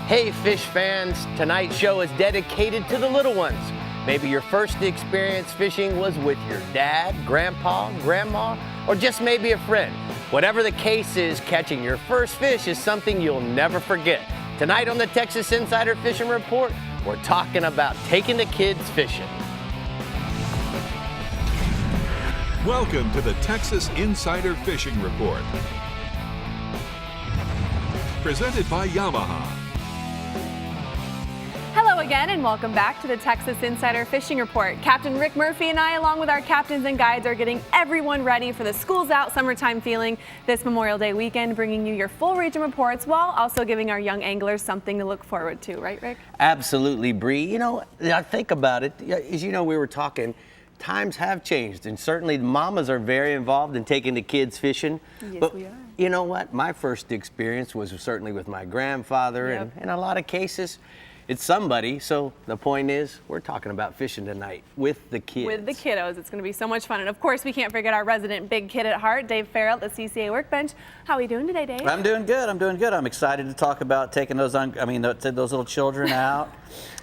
Hey fish fans, tonight's show is dedicated to the little ones. Maybe your first experience fishing was with your dad, grandpa, grandma, or just maybe a friend. Whatever the case is, catching your first fish is something you'll never forget. Tonight on the Texas Insider Fishing Report, we're talking about taking the kids fishing. Welcome to the Texas Insider Fishing Report. Presented by Yamaha. Hello again and welcome back to the Texas Insider Fishing Report. Captain Rick Murphy and I, along with our captains and guides, are getting everyone ready for the school's out summertime feeling this Memorial Day weekend, bringing you your full region reports while also giving our young anglers something to look forward to. Right, Rick? Absolutely, Bree. You know, I think about it. As you know, we were talking, times have changed, and certainly the mamas are very involved in taking the kids fishing. Yes, but we are. You know what? My first experience was certainly with my grandfather, Yep. and in a lot of cases, it's somebody. So the point is, we're talking about fishing tonight with the kids. With the kiddos. It's going to be so much fun. And of course, we can't forget our resident big kid at heart, Dave Ferrell at the CCA Workbench. How are we doing today, Dave? I'm doing good. I'm excited to talk about taking those those little children out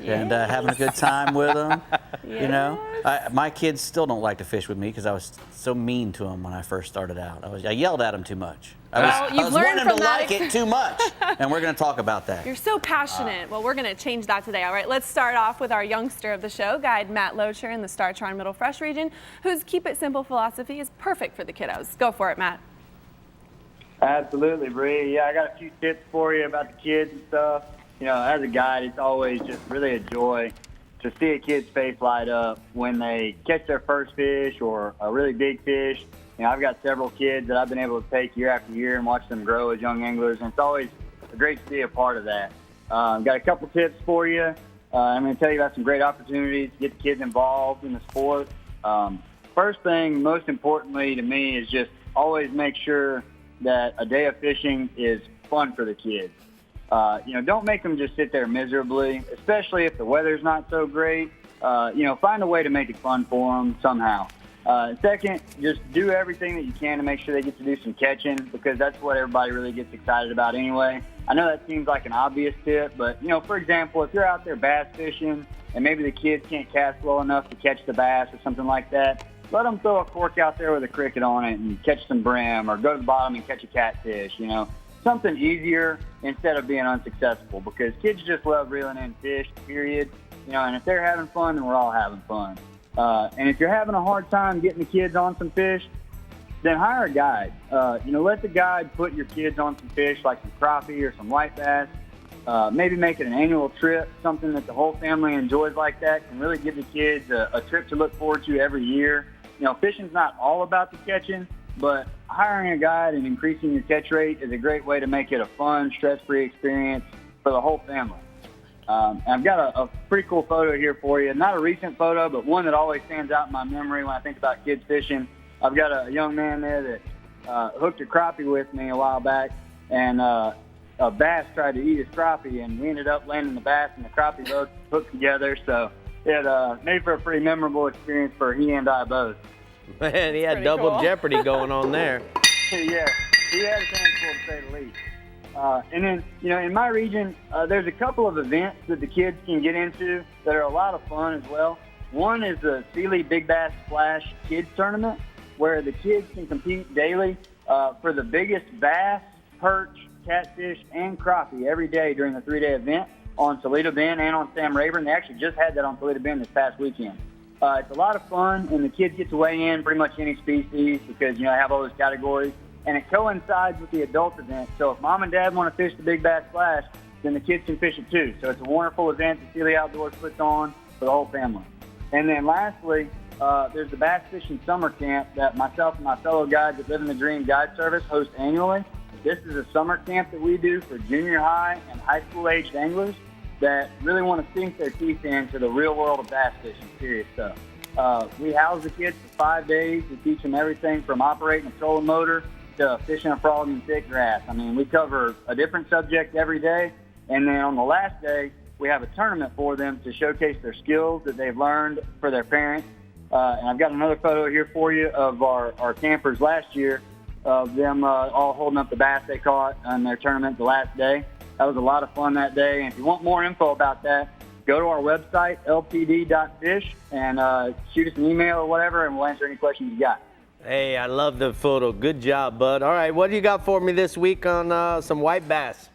and having a good time with them. Yes. You know, my kids still don't like to fish with me because I was so mean to them when I first started out. I yelled at them too much. I was learned wanting from to that. like it too much, and we're going to talk about that. You're so passionate. Well, we're going to change that today. All right, let's start off with our youngster of the show, guide Matt Locher in the STARTRON Middle Fresh region, whose keep it simple philosophy is perfect for the kiddos. Go for it, Matt. Absolutely, Brie. Yeah, I got a few tips for you about the kids and stuff. You know, as a guide, it's always just really a joy to see a kid's face light up when they catch their first fish or a really big fish. You know, I've got several kids that I've been able to take year after year and watch them grow as young anglers, and it's always great to be a part of that. Got a couple tips for you. I'm going to tell you about some great opportunities to get the kids involved in the sport. First thing, most importantly to me, is just always make sure that a day of fishing is fun for the kids. You know, don't make them just sit there miserably, especially if the weather's not so great. You know, find a way to make it fun for them somehow. Second, just do everything that you can to make sure they get to do some catching, because that's what everybody really gets excited about anyway. I know that seems like an obvious tip, but, you know, for example, if you're out there bass fishing and maybe the kids can't cast well enough to catch the bass or something like that, let them throw a cork out there with a cricket on it and catch some brim, or go to the bottom and catch a catfish, you know. Something easier instead of being unsuccessful, because kids just love reeling in fish, period. You know, and if they're having fun, then we're all having fun. And if you're having a hard time getting the kids on some fish, then hire a guide. You know, let the guide put your kids on some fish like some crappie or some white bass. Maybe make it an annual trip, something that the whole family enjoys like that, can really give the kids a trip to look forward to every year. You know, fishing's not all about the catching, but hiring a guide and increasing your catch rate is a great way to make it a fun, stress-free experience for the whole family. I've got a pretty cool photo here for you. Not a recent photo, but one that always stands out in my memory when I think about kids fishing. I've got a young man there that hooked a crappie with me a while back, and a bass tried to eat his crappie, and we ended up landing the bass and the crappie both hooked together. So it made for a pretty memorable experience for he and I both. Man, he had Pretty double cool. jeopardy going on there. Yeah, he had his hands full, to say the least. And then, you know, in my region, there's a couple of events that the kids can get into that are a lot of fun as well. One is the Sealy Big Bass Splash Kids Tournament, where the kids can compete daily for the biggest bass, perch, catfish, and crappie every day during the 3-day event on Toledo Bend and on Sam Rayburn. They actually just had that on Toledo Bend this past weekend. It's a lot of fun, and the kids get to weigh in pretty much any species because, you know, I have all those categories. And it coincides with the adult event. So if mom and dad want to fish the Big Bass Splash, then the kids can fish it too. So it's a wonderful event that Sealy Outdoors puts on for the whole family. And then lastly, there's the Bass Fishing Summer Camp that myself and my fellow guides at Living the Dream Guide Service host annually. This is a summer camp that we do for junior high and high school aged anglers that really want to sink their teeth into the real world of bass fishing, serious stuff. We house the kids for 5 days. We teach them everything from operating a trolling motor to fishing a frog in thick grass. I mean, we cover a different subject every day. And then on the last day, we have a tournament for them to showcase their skills that they've learned for their parents. And I've got another photo here for you of our campers last year, of them all holding up the bass they caught on their tournament the last day. That was a lot of fun that day. And if you want more info about that, go to our website, lpd.fish, and shoot us an email or whatever, and we'll answer any questions you got. Hey, I love the photo. Good job, bud. All right, what do you got for me this week on some white bass?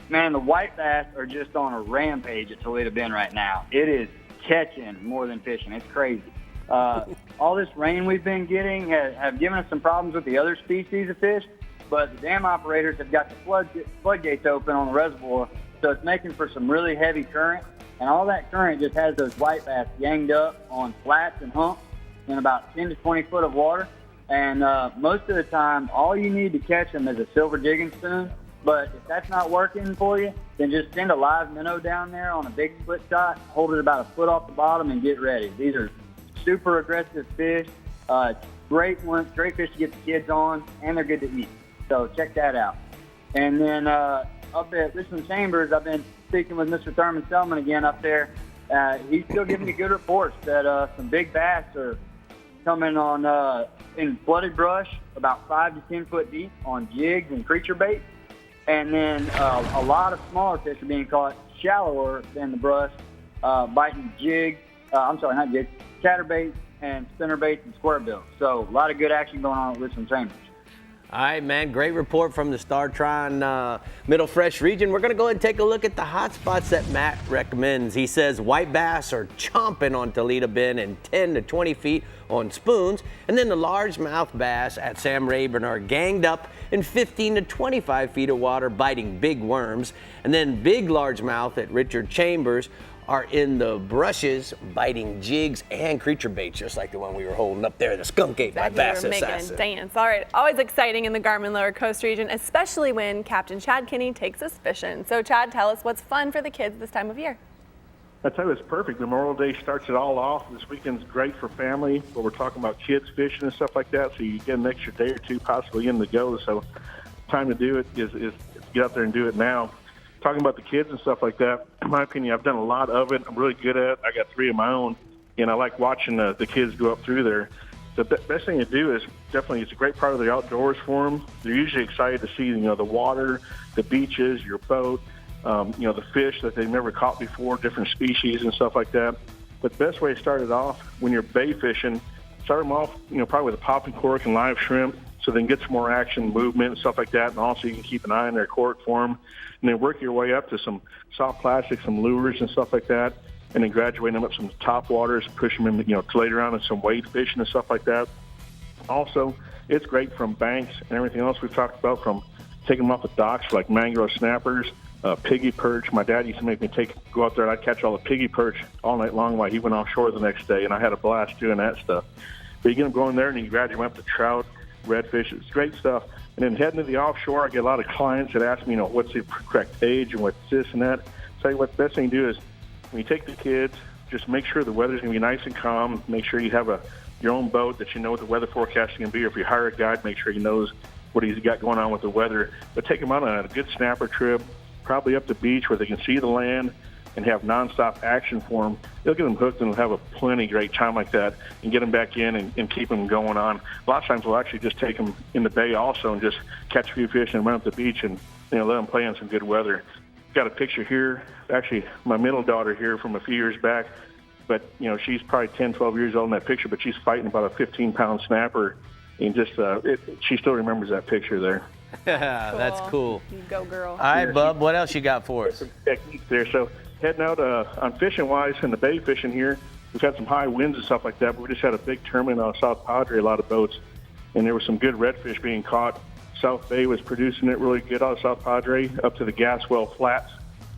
Man, the white bass are just on a rampage at Toledo Bend right now. It is catching more than fishing. It's crazy. All this rain we've been getting have given us some problems with the other species of fish, but the dam operators have got the floodgates open on the reservoir, so it's making for some really heavy current, and all that current just has those white bass ganged up on flats and humps in about 10 to 20 foot of water. And most of the time, all you need to catch them is a silver jigging spoon. But if that's not working for you, then just send a live minnow down there on a big split shot, hold it about a foot off the bottom, and get ready. These are super aggressive fish, great fish to get the kids on, and they're good to eat. So check that out. And then up at Richland Chambers, I've been speaking with Mr. Thurman Selman again up there. He's still giving me good reports that some big bass are coming on in flooded brush about 5 to 10 foot deep on jigs and creature baits. And then a lot of smaller fish are being caught shallower than the brush, biting jigs. I'm sorry, not jigs, chatterbaits and spinnerbaits and squarebills. So a lot of good action going on at Richland Chambers. All right, man, great report from the STARTRON Middle Fresh region. We're going to go ahead and take a look at the hot spots that Matt recommends. He says white bass are chomping on Toledo Bend and 10 to 20 feet on spoons. And then the largemouth bass at Sam Rayburn are ganged up in 15 to 25 feet of water, biting big worms. And then big largemouth at Richard Chambers are in the brushes, biting jigs and creature baits, just like the one we were holding up there, the skunk ape by Bass We're making Assassin. a dance. All right, always exciting in the GARMIN Lower Coast region, especially when Captain Chad Kinney takes us fishing. So Chad, tell us what's fun for the kids this time of year. I tell you, it's perfect. Memorial Day starts it all off. This weekend's great for family, but we're talking about kids fishing and stuff like that, so you get an extra day or two possibly in to go. So time to do it is get out there and do it now. Talking about the kids and stuff like that, in my opinion, I've done a lot of it. I'm really good at it. I got 3 of my own, and I like watching the kids go up through there. The best thing to do is definitely, it's a great part of the outdoors for them. They're usually excited to see, the water, the beaches, your boat, the fish that they've never caught before, different species and stuff like that. But the best way to start it off, when you're bay fishing, start them off, probably with a popping cork and live shrimp, so they can get some more action, movement, and stuff like that. And also you can keep an eye on their cork for them. And then work your way up to some soft plastic, some lures and stuff like that. And then graduate them up some top waters, push them in, to later on in some wade fishing and stuff like that. Also, it's great from banks and everything else we've talked about, from taking them off the docks for like mangrove snappers, piggy perch. My dad used to make me go out there and I'd catch all the piggy perch all night long while he went offshore the next day. And I had a blast doing that stuff. But you get them going there and you graduate up to trout, redfish. It's great stuff. And then heading to the offshore, I get a lot of clients that ask me, what's the correct age and what's this and that. Tell you what, the best thing to do is when you take the kids, just make sure the weather's going to be nice and calm. Make sure you have your own boat that you know what the weather forecast is going to be. Or if you hire a guide, make sure he knows what he's got going on with the weather. But take them out on a good snapper trip, probably up the beach where they can see the land and have nonstop action for them. They'll get them hooked and they'll have a plenty great time like that and get them back in and keep them going on. A lot of times we'll actually just take them in the bay also and just catch a few fish and run up the beach and let them play in some good weather. Got a picture here, actually my middle daughter here from a few years back, but she's probably 10, 12 years old in that picture, but she's fighting about a 15-pound snapper, and just she still remembers that picture there. That's cool. You go, girl. All right, Bub, what else you got for us? Some techniques there. So heading out on fishing-wise in the bay fishing here, we've had some high winds and stuff like that, but we just had a big tournament on South Padre, a lot of boats, and there was some good redfish being caught. South Bay was producing it really good out of South Padre, up to the Gaswell Flats.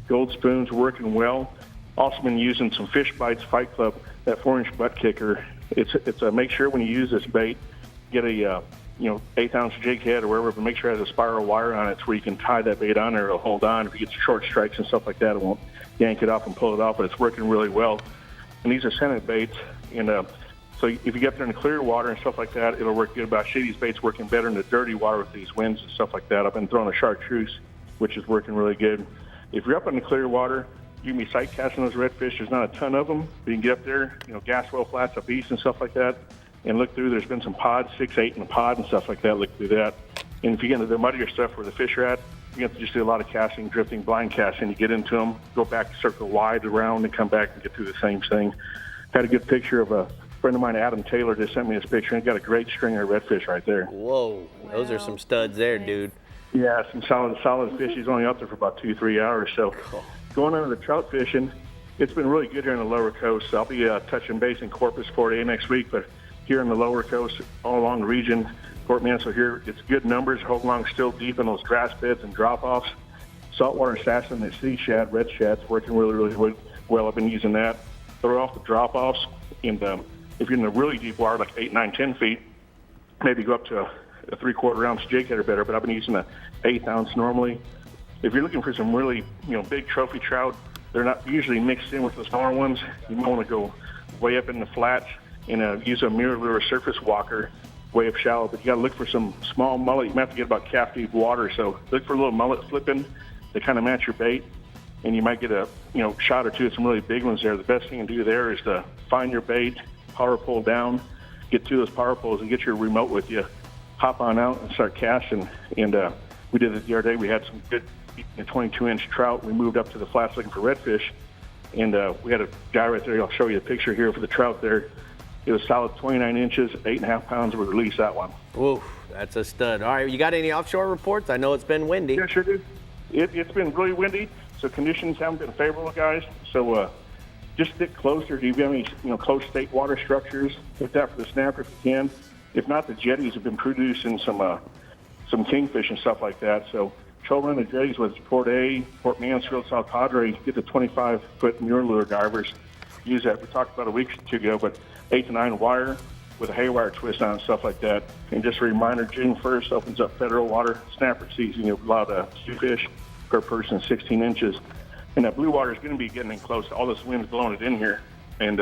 Gold spoons working well. Also been using some Fish Bites Fight Club, that 4-inch butt kicker. It's a make sure when you use this bait, get a 1/8-ounce jig head or wherever, but make sure it has a spiral wire on it so where you can tie that bait on there. It'll hold on. If you get short strikes and stuff like that, it won't yank it off and pull it off, but it's working really well. And these are scented baits, and so if you get there in the clear water and stuff like that, it'll work good. But I see these baits working better in the dirty water with these winds and stuff like that. I've been throwing a chartreuse, which is working really good. If you're up in the clear water, you can be sight casting those redfish. There's not a ton of them, but you can get up there, Gaswell Flats up east and stuff like that, and look through. There's been some pods, 6, 8 in a pod and stuff like that. Look through that. And if you get into the muddier stuff where the fish are at, you have to just do a lot of casting, drifting, blind casting. You get into them, go back, circle wide around, and come back and get through the same thing. Had a good picture of a friend of mine, Adam Taylor, just sent me this picture, and got a great stringer of redfish right there. Whoa, those are some studs there, dude. Yeah, some solid fish. He's only up there for about 2-3 hours. So going into the trout fishing, it's been really good here in the lower coast. I'll be touching base in Corpus 4-day next week, but here in the lower coast, all along the region, Fort Mansfield here, it's good numbers, whole long still deep in those grass beds and drop-offs. Saltwater assassin, the sea shad, red shad's working really well. I've been using that. Throw off the drop-offs, and if you're in the really deep water, like 8, 9, 10 feet, maybe go up to a 3/4 ounce jig head or better, but I've been using an 1/8 ounce normally. If you're looking for some really, big trophy trout, they're not usually mixed in with the smaller ones. You might want to go way up in the flats and use a mirror lure surface walker way up shallow, but you got to look for some small mullet. You might have to get about calf deep water, so look for a little mullet flipping to kind of match your bait, and you might get a shot or two of some really big ones there. The best thing to do there is to find your bait, power pull down, get to those power pulls, and get your remote with you. Hop on out and start casting. And we did it the other day. We had some good 22-inch trout. We moved up to the flats looking for redfish, and we had a guy right there. I'll show you a picture here for the trout there. It was solid 29 inches, 8.5 pounds. We released that one. Whoa, that's a stud. All right, you got any offshore reports? I know it's been windy. Yeah, sure do. It's been really windy, so conditions haven't been favorable, guys. So just stick closer. Do you have any close state water structures? Hit that for the snapper if you can. If not, the jetties have been producing some kingfish and stuff like that. So trolling the jetties with Port A, Port Mansfield, South Padre, get the 25-foot mirror lure divers. Use that. We talked about a week or two ago, but 8 to 9 wire with a haywire twist on it, stuff like that. And just a reminder, June 1st opens up federal water snapper season. You'll allow 2 fish per person, 16 inches. And that blue water is going to be getting in close. All this wind's blowing it in here, and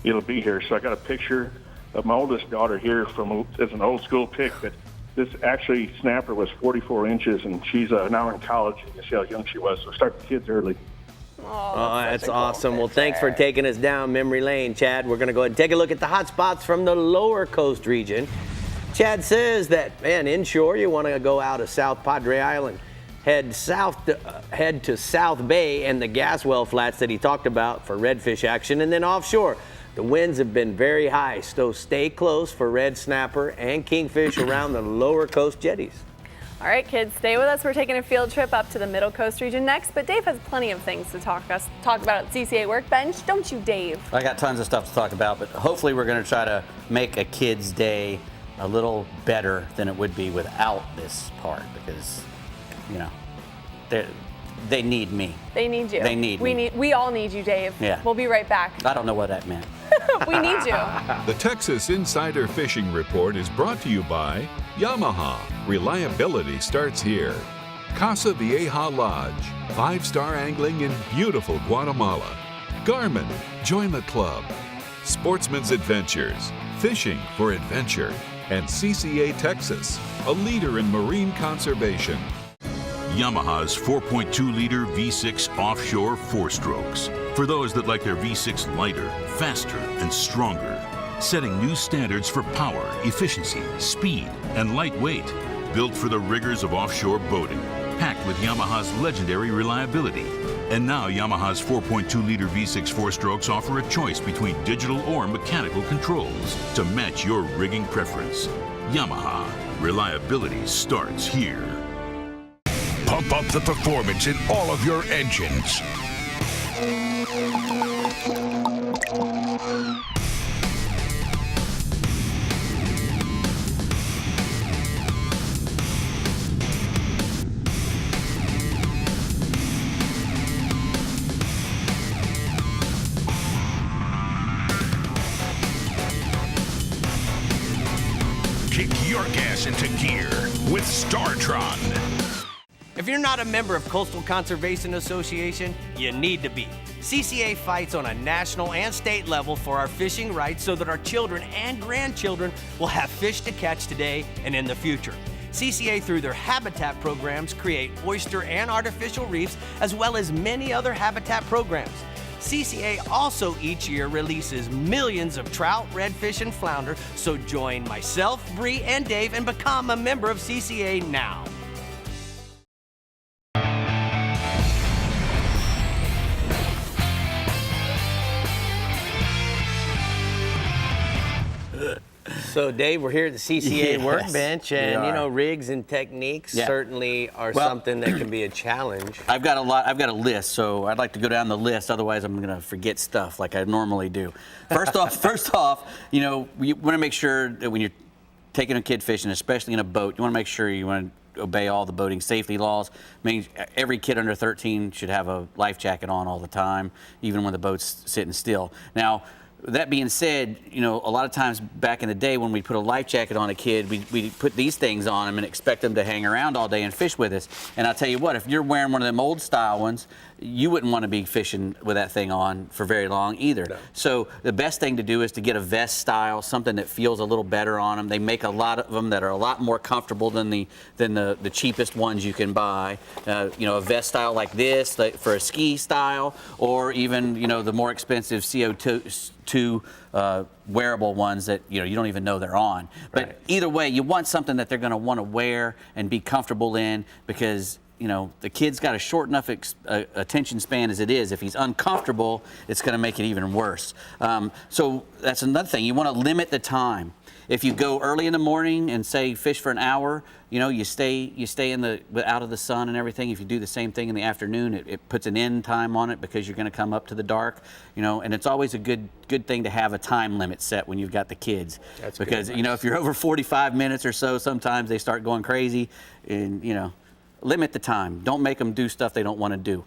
it'll be here. So I got a picture of my oldest daughter here as an old school pic, but this actually snapper was 44 inches, and she's now in college. You can see how young she was. So start the kids early. Oh, that's awesome. Well, thanks for taking us down memory lane, Chad. We're going to go ahead and take a look at the hot spots from the lower coast region. Chad says that, man, inshore, you want to go out of South Padre Island. Head to South Bay and the Gaswell Flats that he talked about for redfish action. And then offshore, the winds have been very high, so stay close for red snapper and kingfish around the lower coast jetties. All right, kids, stay with us. We're taking a field trip up to the Middle Coast region next, but Dave has plenty of things to talk about at CCA Workbench, don't you, Dave? I got tons of stuff to talk about, but hopefully we're going to try to make a kid's day a little better than it would be without this part, because, they need me. They need you. They need me. We all need you, Dave. Yeah. We'll be right back. I don't know what that meant. We need you. The Texas Insider Fishing Report is brought to you by Yamaha. Reliability starts here. Casa Vieja Lodge. 5-star angling in beautiful Guatemala. GARMIN. Join the club. Sportsman's Adventures. Fishing for adventure. And CCA Texas, a leader in marine conservation. Yamaha's 4.2-liter V6 offshore 4-strokes. For those that like their V6 lighter, faster, and stronger. Setting new standards for power, efficiency, speed, and lightweight. Built for the rigors of offshore boating. Packed with Yamaha's legendary reliability. And now Yamaha's 4.2-liter V6 4-strokes offer a choice between digital or mechanical controls to match your rigging preference. Yamaha. Reliability starts here. Pump up the performance in all of your engines. Kick your gas into gear with STARTRON. If you're not a member of Coastal Conservation Association, you need to be. CCA fights on a national and state level for our fishing rights so that our children and grandchildren will have fish to catch today and in the future. CCA, through their habitat programs, create oyster and artificial reefs, as well as many other habitat programs. CCA also each year releases millions of trout, redfish, and flounder, so join myself, Brie, and Dave and become a member of CCA now. So, Dave, we're here at the CCA Yes, workbench, we and, you are. know, rigs and techniques Yeah. certainly are Well, something that can be a challenge. I've got a list, so I'd like to go down the list. Otherwise, I'm going to forget stuff like I normally do. First off, you know, you want to make sure that when you're taking a kid fishing, especially in a boat, you want to make sure you want to obey all the boating safety laws. I mean, every kid under 13 should have a life jacket on all the time, even when the boat's sitting still. Now, that being said, you know, a lot of times back in the day when we put a life jacket on a kid, we put these things on them and expect them to hang around all day and fish with us. And I'll tell you what, if you're wearing one of them old style ones, you wouldn't want to be fishing with that thing on for very long either. No. So the best thing to do is to get a vest style, something that feels a little better on them. They make a lot of them that are a lot more comfortable than the cheapest ones you can buy. You know, a vest style like this, like for a ski style, or even, you know, the more expensive CO2 wearable ones that, you know, you don't even know they're on. But right. Either way, you want something that they're going to want to wear and be comfortable in, because, you know, the kid's got a short enough attention span as it is. If he's uncomfortable, it's going to make it even worse. So that's another thing. You want to limit the time. If you go early in the morning and say fish for an hour, you know, you stay in out of the sun and everything. If you do the same thing in the afternoon, it puts an end time on it, because you're going to come up to the dark, you know. And it's always a good thing to have a time limit set when you've got the kids. That's because, you know, if you're over 45 minutes or so, sometimes they start going crazy, and, you know, limit the time. Don't make them do stuff they don't want to do.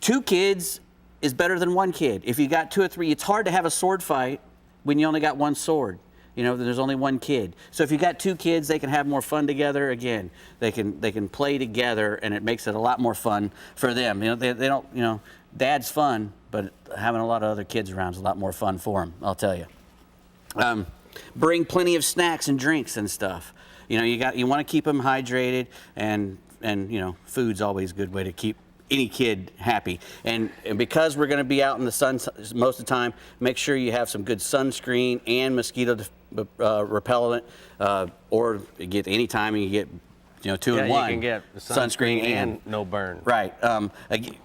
2 kids is better than 1 kid. If you got 2 or 3, it's hard to have a sword fight when you only got 1 sword. You know, there's only 1 kid. So if you got 2 kids, they can have more fun together. Again, they can play together, and it makes it a lot more fun for them. You know, they don't, you know, dad's fun, but having a lot of other kids around is a lot more fun for them, I'll tell you. Bring plenty of snacks and drinks and stuff. You know, you want to keep them hydrated, and you know, food's always a good way to keep any kid happy. And because we're going to be out in the sun most of the time, make sure you have some good sunscreen and mosquito repellent, or get any time you get, you know, 2 in 1. You can get the sunscreen and no burn. Right.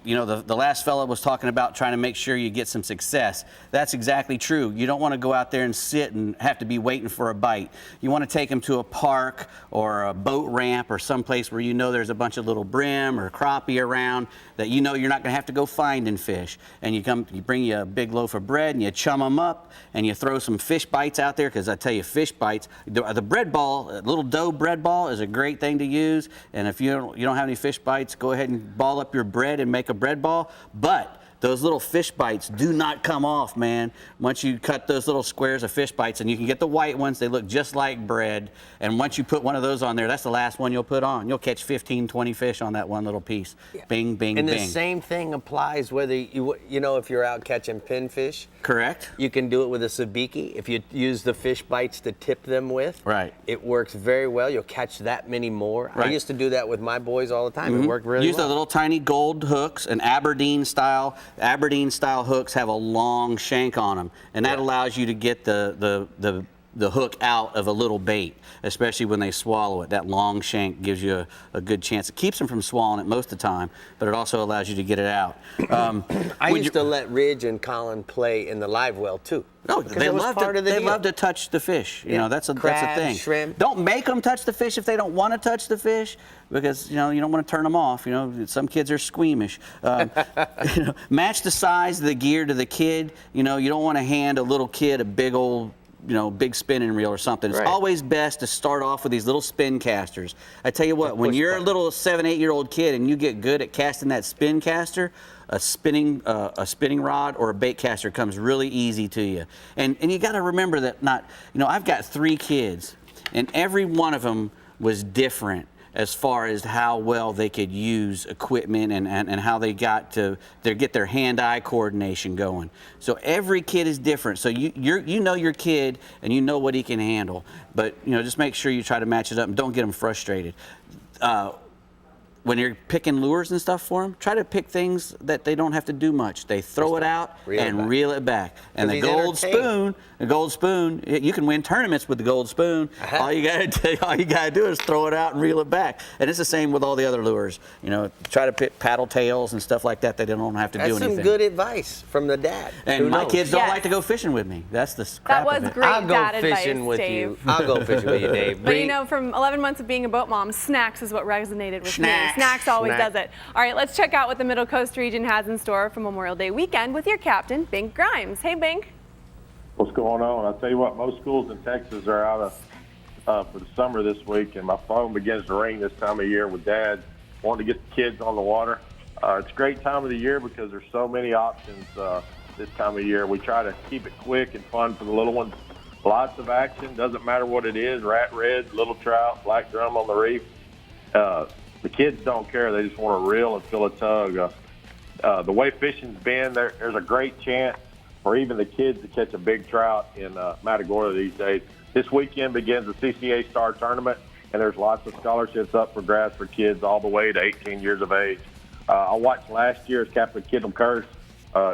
You know, the last fella was talking about trying to make sure you get some success. That's exactly true. You don't want to go out there and sit and have to be waiting for a bite. You want to take them to a park or a boat ramp or someplace where you know there's a bunch of little brim or crappie around that you know you're not going to have to go finding fish. And you bring you a big loaf of bread and you chum them up and you throw some fish bites out there, because I tell you, fish bites, the bread ball, a little dough bread ball is a great thing to use. And if you don't have any fish bites, go ahead and ball up your bread and make a bread ball. But those little fish bites do not come off, man. Once you cut those little squares of fish bites, and you can get the white ones, they look just like bread. And once you put one of those on there, that's the last one you'll put on. You'll catch 15, 20 fish on that one little piece. Yeah. Bing, bing, and bing. And the same thing applies whether you know, if you're out catching pinfish. Correct. You can do it with a sabiki. If you use the fish bites to tip them with, right, it works very well. You'll catch that many more. Right. I used to do that with my boys all the time. Mm-hmm. It worked really well. Use the little tiny gold hooks, and Aberdeen style hooks have a long shank on them, and that allows you to get the hook out of a little bait, especially when they swallow it. That long shank gives you a good chance. It keeps them from swallowing it most of the time, but it also allows you to get it out. I used to let Ridge and Colin play in the live well too. No, they love to touch the fish. You know, that's a thing. Shrimp. Don't make them touch the fish if they don't want to touch the fish, because, you know, you don't want to turn them off. You know, some kids are squeamish. You know, match the size of the gear to the kid. You know, you don't want to hand a little kid a big old, you know, big spinning reel or something. It's always best to start off with these little spin casters. I tell you what, when you're a little 7, 8-year-old kid and you get good at casting that spin caster, a spinning rod or a bait caster comes really easy to you. And you got to remember that I've got 3 kids, and every one of them was different as far as how well they could use equipment and how they get their hand-eye coordination going. So every kid is different. So you know your kid, and you know what he can handle. But, you know, just make sure you try to match it up and don't get them frustrated. when you're picking lures and stuff for them, try to pick things that they don't have to do much. They throw it out and reel it back. And the gold spoon, you can win tournaments with the gold spoon. All you gotta do is throw it out and reel it back. And it's the same with all the other lures. You know, try to pick paddle tails and stuff like that. They don't have to do anything. That's some good advice from the dad. And my kids don't like to go fishing with me. That's the crap of it. Great I'll go dad fishing advice, with Dave. you. I'll go fishing with you, Dave. But you know, from 11 months of being a boat mom, snacks is what resonated with me. Snacks always does it. All right, let's check out what the Middle Coast region has in store for Memorial Day weekend with your captain, Bink Grimes. Hey, Bink. What's going on? I'll tell you what, most schools in Texas are out for the summer this week, and my phone begins to ring this time of year with dads wanting to get the kids on the water. It's a great time of the year because there's so many options this time of year. We try to keep it quick and fun for the little ones. Lots of action, doesn't matter what it is, rat reds, little trout, black drum on the reef. The kids don't care. They just want to reel and feel a tug. The way fishing's been, there's a great chance for even the kids to catch a big trout in Matagorda these days. This weekend begins the CCA Star Tournament, and there's lots of scholarships up for grabs for kids all the way to 18 years of age. I watched last year's Captain Kidlam Curse.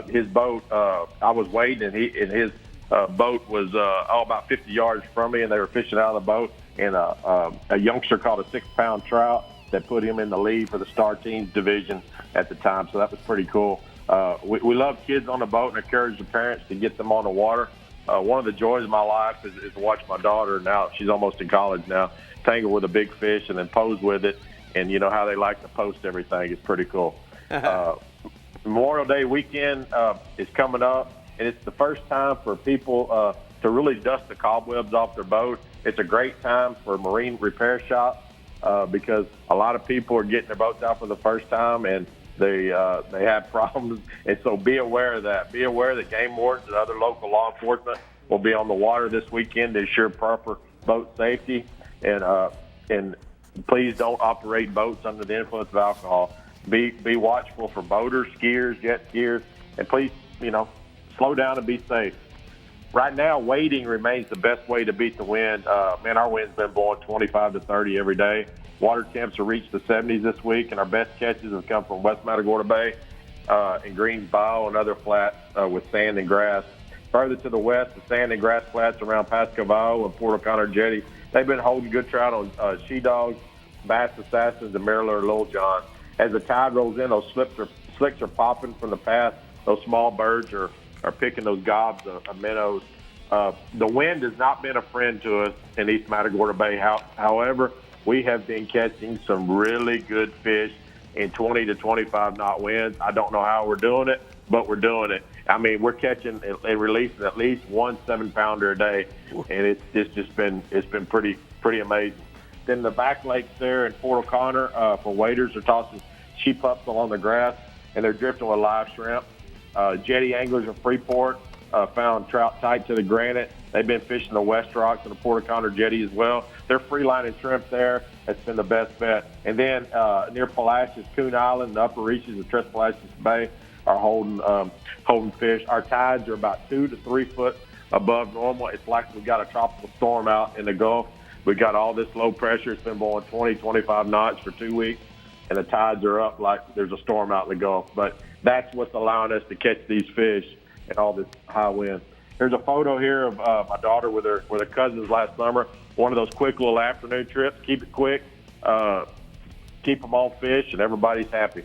His boat, I was waiting, and his boat was about 50 yards from me, and they were fishing out of the boat, and a youngster caught a 6-pound trout that put him in the lead for the Star Teams division at the time. So that was pretty cool. We love kids on the boat and encourage the parents to get them on the water. One of the joys of my life is to watch my daughter, now she's almost in college now, tangle with a big fish and then pose with it. And you know how they like to post everything. It's pretty cool. Memorial Day weekend is coming up, and it's the first time for people to really dust the cobwebs off their boat. It's a great time for marine repair shops. Because a lot of people are getting their boats out for the first time, and they have problems. And so be aware of that. Be aware that game wardens and other local law enforcement will be on the water this weekend to ensure proper boat safety. And please don't operate boats under the influence of alcohol. Be watchful for boaters, skiers, jet skiers, and please, slow down and be safe. Right now, wading remains the best way to beat the wind. Man, our wind's been blowing 25 to 30 every day. Water temps have reached the 70s this week, and our best catches have come from West Matagorda Bay and Greens Bayou and other flats with sand and grass. Further to the west, the sand and grass flats around Pasco and Port O'Connor Jetty, they've been holding good trout on she-dogs, bass assassins, and Maryland or Little John. As the tide rolls in, those slicks are popping from the path. Those small birds are picking those gobs of minnows. The wind has not been a friend to us in East Matagorda Bay. However, we have been catching some really good fish in 20 to 25 knot winds. I don't know how we're doing it, but we're doing it. I mean, we're catching and releasing at least 1 7-pounder a day, and it's been pretty amazing. Then the back lakes there in Port O'Connor for waders are tossing sheep pups along the grass, and they're drifting with live shrimp. Jetty anglers in Freeport found trout tight to the granite. They've been fishing the West Rocks and the Port O'Connor Jetty as well. They're freelining shrimp there. That's been the best bet. And then near Palacios, Coon Island, the upper reaches of Tres Palacios Bay are holding fish. Our tides are about 2 to 3 foot above normal. It's like we've got a tropical storm out in the Gulf. We've got all this low pressure. It's been blowing 20, 25 knots for 2 weeks, and the tides are up like there's a storm out in the Gulf. But that's what's allowing us to catch these fish and all this high wind. There's a photo here of my daughter with her cousins last summer. One of those quick little afternoon trips. Keep it quick. Keep them on fish, and everybody's happy.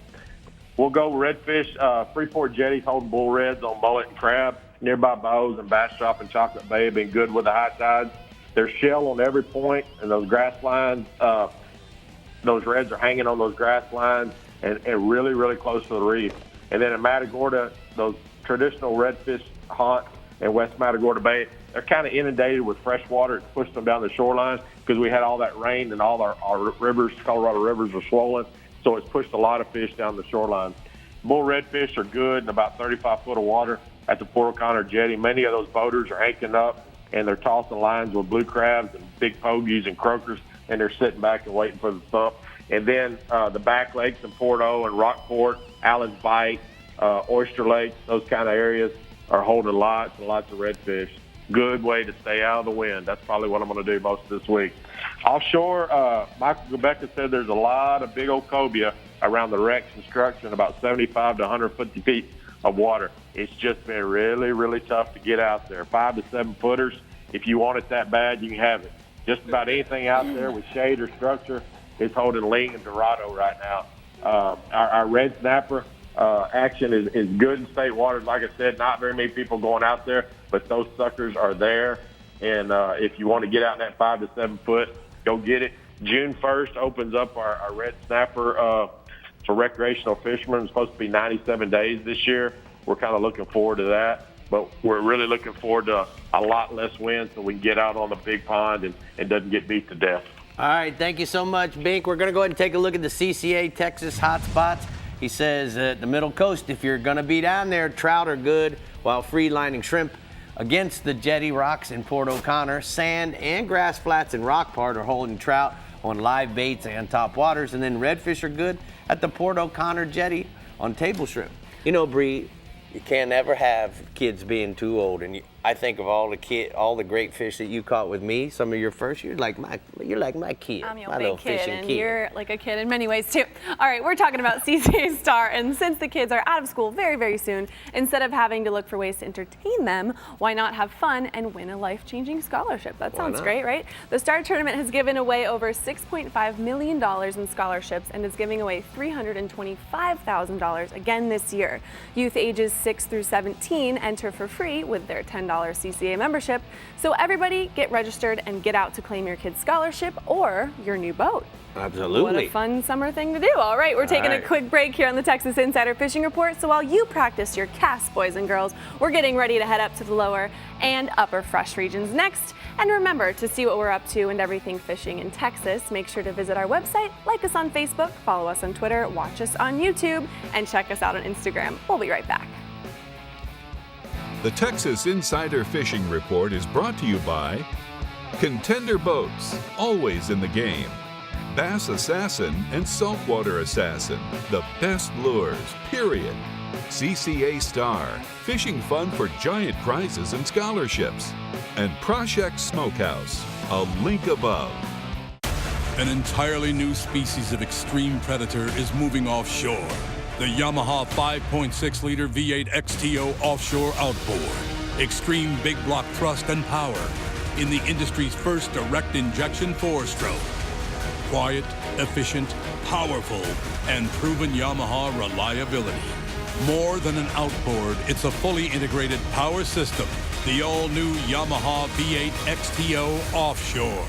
We'll go redfish. Freeport Jetty's holding bull reds on mullet and crab. Nearby bows and Bass Shop and Chocolate Bay have been good with the high tides. There's shell on every point, and those grass lines, those reds are hanging on those grass lines and really, really close to the reef. And then in Matagorda, those traditional redfish haunts in West Matagorda Bay, they're kind of inundated with fresh water. It's pushed them down the shoreline because we had all that rain and all our rivers, Colorado rivers, were swollen. So it's pushed a lot of fish down the shoreline. Bull redfish are good in about 35 foot of water at the Port O'Connor Jetty. Many of those boaters are anchoring up, and they're tossing lines with blue crabs and big pogies and croakers, and they're sitting back and waiting for the thump. And then the back lakes in Port O and Rockport, Allen's Bight, Oyster Lake, those kind of areas are holding lots and lots of redfish. good way to stay out of the wind. That's probably what I'm going to do most of this week. Offshore, Michael Gabecka said there's a lot of big old cobia around the wrecks and structure in about 75 to 150 feet of water. It's just been really, really tough to get out there. 5 to 7 footers. If you want it that bad, you can have it. Just about anything out there with shade or structure is holding ling and dorado right now. Our red snapper action is good in state waters. Like I said, not very many people going out there, but those suckers are there. And if you want to get out in that 5 to 7 foot, go get it. June 1st opens up our red snapper for recreational fishermen. It's supposed to be 97 days this year. We're kind of looking forward to that. But we're really looking forward to a lot less wind so we can get out on the big pond and doesn't get beat to death. All right, thank you so much, Bink. We're going to go ahead and take a look at the CCA Texas hotspots. He says at the Middle Coast, if you're going to be down there, trout are good, while free-lining shrimp against the jetty rocks in Port O'Connor. Sand and grass flats in Rockport are holding trout on live baits and top waters. And then redfish are good at the Port O'Connor jetty on table shrimp. You know, Brie, you can't ever have kids being too old. And I think of all the great fish that you caught with me, some of your first, you're like my kid. I'm your my big kid, and you're like a kid in many ways too. All right, we're talking about CCA Star, and since the kids are out of school very, very soon, instead of having to look for ways to entertain them, why not have fun and win a life-changing scholarship? That sounds great, right? The Star Tournament has given away over $6.5 million in scholarships and is giving away $325,000 again this year. Youth ages 6 through 17 enter for free with their $10 CCA membership. So everybody get registered and get out to claim your kid's scholarship or your new boat. Absolutely. What a fun summer thing to do. All right, we're taking a quick break here on the Texas Insider Fishing Report. So while you practice your casts, boys and girls, we're getting ready to head up to the lower and upper fresh regions next. And remember, to see what we're up to and everything fishing in Texas, make sure to visit our website, like us on Facebook, follow us on Twitter, watch us on YouTube, and check us out on Instagram. We'll be right back. The Texas Insider Fishing Report is brought to you by Contender Boats, always in the game. Bass Assassin and Saltwater Assassin, the best lures, period. CCA Star, fishing fun for giant prizes and scholarships. And PRASEK'S Smokehouse, a link above. An entirely new species of extreme predator is moving offshore. The Yamaha 5.6-liter V8 XTO offshore outboard. Extreme big block thrust and power in the industry's first direct injection 4-stroke. Quiet, efficient, powerful, and proven Yamaha reliability. More than an outboard, it's a fully integrated power system. The all-new Yamaha V8 XTO offshore.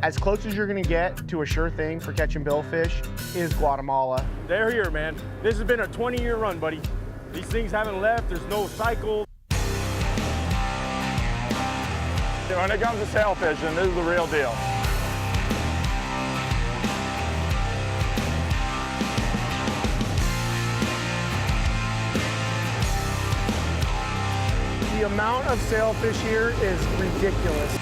As close as you're gonna get to a sure thing for catching billfish is Guatemala. They're here, man. This has been a 20-year run, buddy. These things haven't left. There's no cycle. When it comes to sail fishing, this is the real deal. The amount of sailfish here is ridiculous.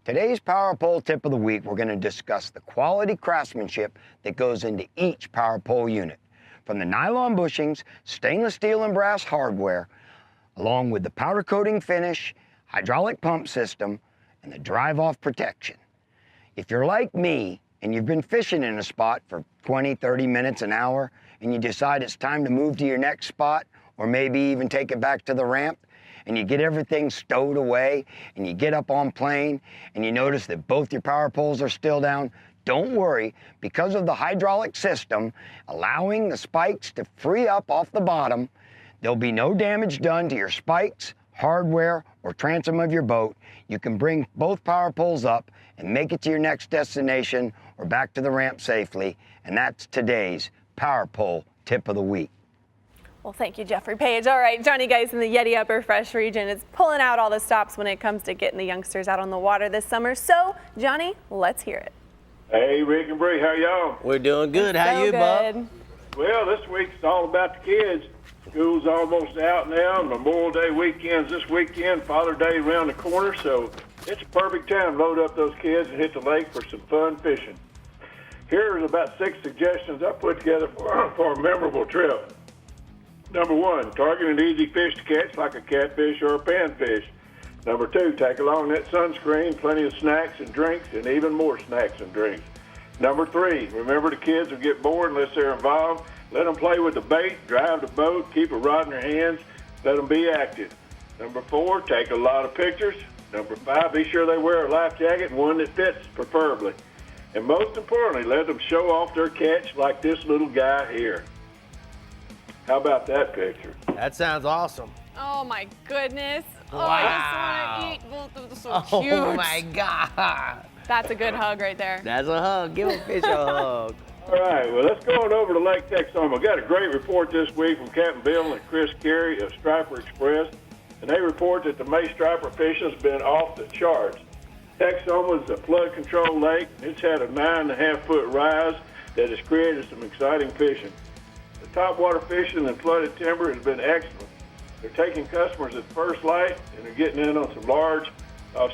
Today's Power Pole Tip of the Week, we're going to discuss the quality craftsmanship that goes into each power pole unit. From the nylon bushings, stainless steel and brass hardware, along with the powder coating finish, hydraulic pump system, and the drive-off protection. If you're like me and you've been fishing in a spot for 20, 30 minutes, an hour, and you decide it's time to move to your next spot, or maybe even take it back to the ramp, and you get everything stowed away, and you get up on plane, and you notice that both your power poles are still down, don't worry, because of the hydraulic system allowing the spikes to free up off the bottom, there'll be no damage done to your spikes, hardware, or transom of your boat, you can bring both power poles up and make it to your next destination or back to the ramp safely. And that's today's Power Pole Tip of the Week. Well, thank you, Jeffrey Page. All right, Johnny Guys in the Yeti Upper Fresh region is pulling out all the stops when it comes to getting the youngsters out on the water this summer. So, Johnny, let's hear it. Hey, Rick and Brie, how y'all? We're doing good. How you, Bob? Well, this week's all about the kids. School's almost out now. Memorial Day weekend's this weekend. Father's Day around the corner, so it's a perfect time to load up those kids and hit the lake for some fun fishing. Here's about 6 suggestions I put together for a memorable trip. Number 1, target an easy fish to catch like a catfish or a panfish. Number 2, take along that sunscreen, plenty of snacks and drinks, and even more snacks and drinks. Number 3, remember the kids will get bored unless they're involved. Let them play with the bait, drive the boat, keep a rod in their hands, let them be active. Number 4, take a lot of pictures. Number 5, be sure they wear a life jacket and one that fits preferably. And most importantly, let them show off their catch like this little guy here. How about that picture? That sounds awesome. Oh, my goodness. Wow. Oh, I just want to eat both of them. So cute. Oh, my God. That's a good hug right there. That's a hug. Give a fish a hug. All right, well, let's go on over to Lake Texoma. Got a great report this week from Captain Bill and Chris Carey of Striper Express, and they report that the May striper fishing has been off the charts. Texoma is a flood-controlled lake. It's had a 9.5-foot rise that has created some exciting fishing. The topwater fishing and flooded timber has been excellent. They're taking customers at first light, and they're getting in on some large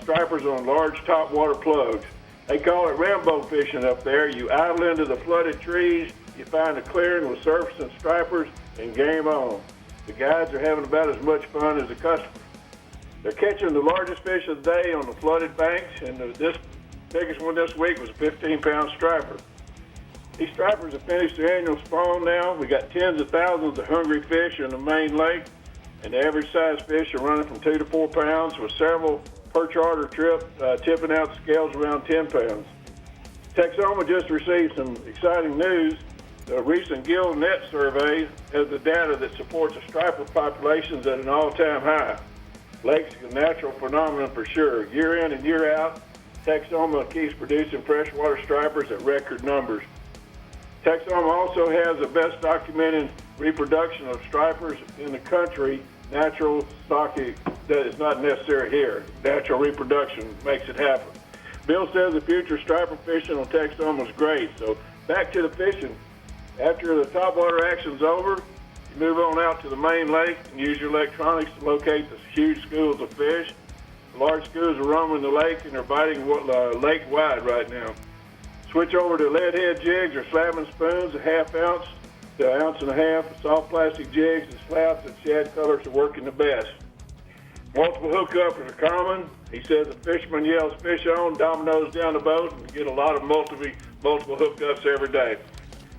stripers on large topwater plugs. They call it Rambo fishing up there. You idle into the flooded trees, you find a clearing with surfers and stripers, and game on. The guides are having about as much fun as the customers. They're catching the largest fish of the day on the flooded banks, and this biggest one this week was a 15-pound striper. These stripers have finished their annual spawn now. We got tens of thousands of hungry fish in the main lake, and the average size fish are running from 2 to 4 pounds, with several per charter trip tipping out scales around 10 pounds. Texoma just received some exciting news. The recent Gill Net survey has the data that supports the striper populations at an all-time high. Lake's a natural phenomenon for sure. Year in and year out, Texoma keeps producing freshwater stripers at record numbers. Texoma also has the best documented reproduction of stripers in the country. Natural stocking that is not necessary here. Natural reproduction makes it happen. Bill says the future striper fishing on Texoma is great. So back to the fishing. After the topwater action's over, you move on out to the main lake and use your electronics to locate the huge schools of fish. The large schools are roaming the lake and they're biting lake wide right now. Switch over to lead head jigs or slamming spoons, a half ounce to an ounce and a half of soft plastic jigs and slabs and shad colors are working the best. Multiple hookups are common. He says the fisherman yells fish on, dominoes down the boat, and you get a lot of multiple hookups every day.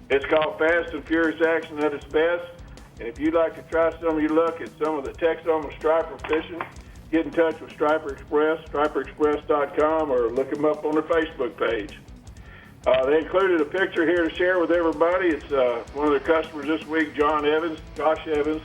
It's called fast and furious action at its best. And if you'd like to try some of your luck at some of the Texoma striper fishing, get in touch with Striper Express, striperexpress.com, or look them up on their Facebook page. They included a picture here to share with everybody. It's one of their customers this week, Josh Evans,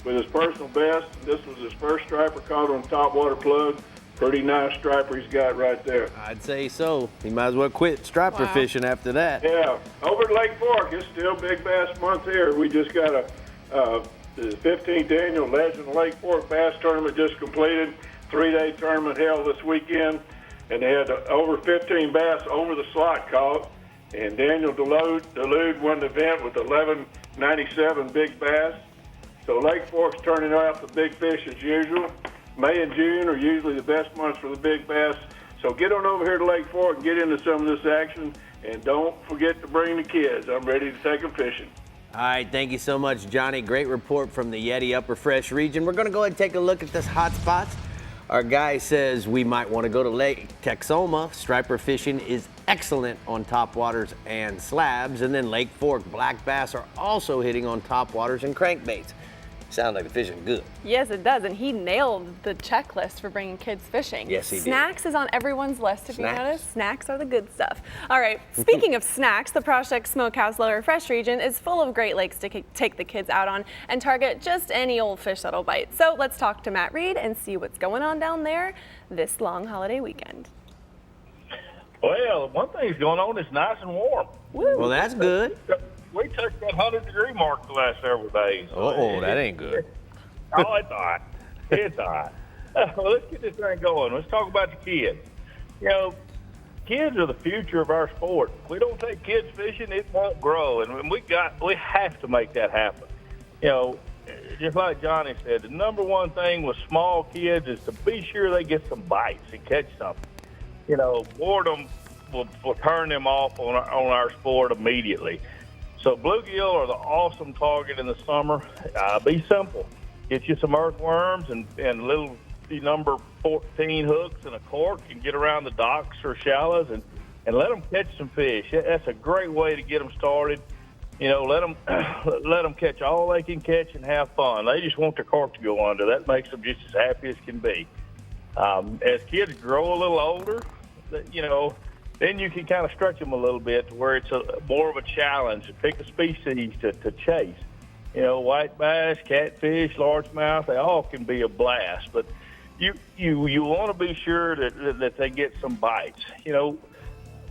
with his personal best. This was his first striper caught on topwater plug. Pretty nice striper he's got right there. I'd say so. He might as well quit striper fishing after that. Yeah. Over at Lake Fork, it's still Big Bass Month here. We just got the 15th annual Legend of Lake Fork Bass Tournament just completed. 3-day tournament held this weekend. And they had over 15 bass over the slot caught. And Daniel Delude won the event with 1197 big bass. So Lake Fork's turning out the big fish as usual. May and June are usually the best months for the big bass. So get on over here to Lake Fork and get into some of this action. And don't forget to bring the kids. I'm ready to take them fishing. All right, thank you so much, Johnny. Great report from the Yeti Upper Fresh region. We're going to go ahead and take a look at this hot spots. Our guy says we might want to go to Lake Texoma. Striper fishing is excellent on topwaters and slabs. And then Lake Fork black bass are also hitting on topwaters and crankbaits. Sounds like the fishing good. Yes, it does, and he nailed the checklist for bringing kids fishing. Yes, he did. Snacks is on everyone's list, if you Snacks. notice. Snacks are the good stuff. All right, speaking of snacks, the PRASEK'S Smokehouse Lower Fresh region is full of great lakes to take the kids out on and target just any old fish that'll bite. So let's talk to Matt Reed and see what's going on down there this long holiday weekend. Well, one thing's going on, it's nice and warm. Woo. Well, that's good. We touched that 100-degree mark the last several days. Uh-oh, that ain't good. Oh, it's all right. It's all right. Well, let's get this thing going. Let's talk about the kids. You know, kids are the future of our sport. If we don't take kids fishing, it won't grow, and we have to make that happen. You know, just like Johnny said, the number one thing with small kids is to be sure they get some bites and catch something. You know, boredom will turn them off on our sport immediately. So bluegill are the awesome target in the summer. Be simple. Get you some earthworms and little number 14 hooks and a cork and get around the docks or shallows and let them catch some fish. That's a great way to get them started. You know, let them catch all they can catch and have fun. They just want their cork to go under. That makes them just as happy as can be. As kids grow a little older, you know, then you can kind of stretch them a little bit to where it's more of a challenge to pick a species to chase. You know, white bass, catfish, largemouth, they all can be a blast. But you want to be sure that they get some bites. You know,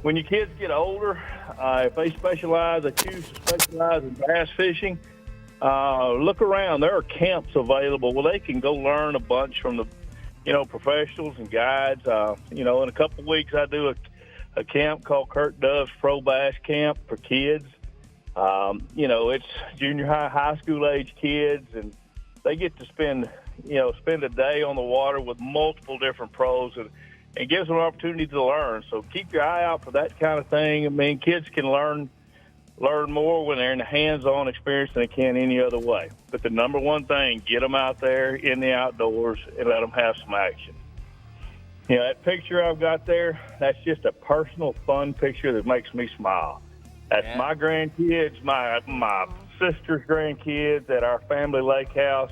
when your kids get older, if they choose to specialize in bass fishing, look around. There are camps available where they can go learn a bunch from the, you know, professionals and guides. You know, in a couple of weeks, I do a camp called Kurt Dove's Pro Bass Camp for kids. You know, it's junior high school age kids, and they get to spend a day on the water with multiple different pros, and it gives them an opportunity to learn. So keep your eye out for that kind of thing. I mean, kids can learn more when they're in the hands-on experience than they can any other way. But the number one thing, get them out there in the outdoors and let them have some action. You know, that picture I've got there, that's just a personal, fun picture that makes me smile. That's my grandkids, my sister's grandkids at our family lake house.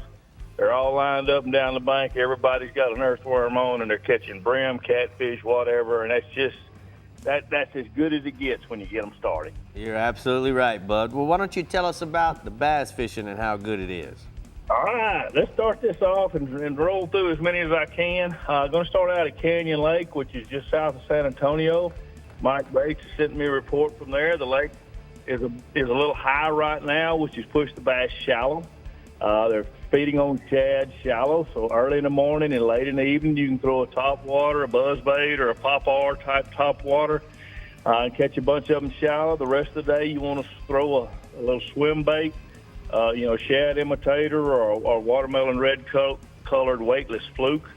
They're all lined up and down the bank. Everybody's got an earthworm on, and they're catching brim, catfish, whatever, and that's just that's as good as it gets when you get them started. You're absolutely right, Bud. Well, why don't you tell us about the bass fishing and how good it is? All right, let's start this off and roll through as many as I can. I'm going to start out at Canyon Lake, which is just south of San Antonio. Mike Bates has sent me a report from there. The lake is a little high right now, which has pushed the bass shallow. They're feeding on shad shallow, so early in the morning and late in the evening, you can throw a top water, a buzzbait, or a pop-R type top water and catch a bunch of them shallow. The rest of the day, you want to throw a little swim bait, you know, shad imitator or watermelon red colored weightless fluke,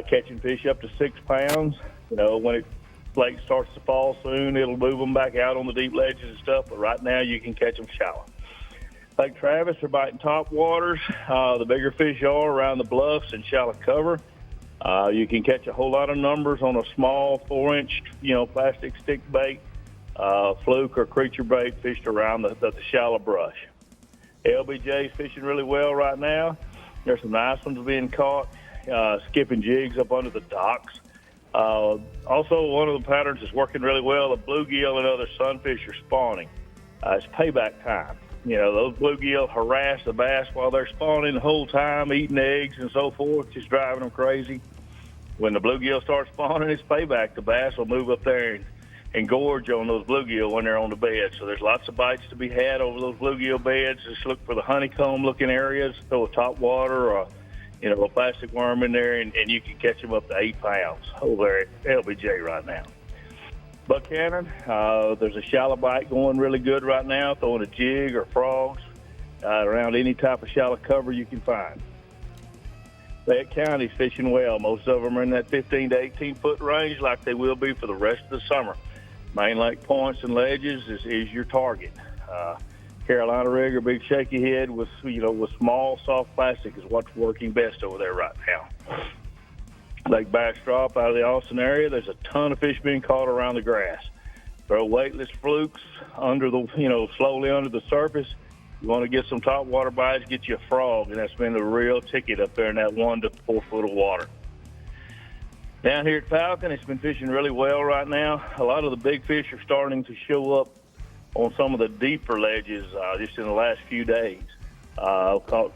catching fish up to 6 pounds. You know, when lake starts to fall soon, it'll move them back out on the deep ledges and stuff, but right now you can catch them shallow. Lake Travis are biting top waters. The bigger fish are around the bluffs and shallow cover. You can catch a whole lot of numbers on a small 4-inch, you know, plastic stick bait, fluke or creature bait fished around the shallow brush. LBJ's fishing really well right now. There's some nice ones being caught, skipping jigs up under the docks. Also, one of the patterns that's working really well, the bluegill and other sunfish are spawning. It's payback time. You know, those bluegill harass the bass while they're spawning the whole time, eating eggs and so forth, just driving them crazy. When the bluegill starts spawning, it's payback. The bass will move up there and gorge on those bluegill when they're on the bed. So there's lots of bites to be had over those bluegill beds. Just look for the honeycomb-looking areas, throw a top water or a plastic worm in there, and you can catch them up to 8 pounds over there at LBJ right now. Buchanan, there's a shallow bite going really good right now, throwing a jig or frogs around any type of shallow cover you can find. Fayette County's fishing well. Most of them are in that 15 to 18-foot range like they will be for the rest of the summer. Main lake points and ledges is your target. Carolina rig or big shaky head with small, soft plastic is what's working best over there right now. Lake Bastrop out of the Austin area, there's a ton of fish being caught around the grass. Throw weightless flukes under slowly under the surface, You want to get some top water bites, get you a frog, and that's been the real ticket up there in that 1 to 4 foot of water. Down here at Falcon, it's been fishing really well right now. A lot of the big fish are starting to show up on some of the deeper ledges just in the last few days. I've caught,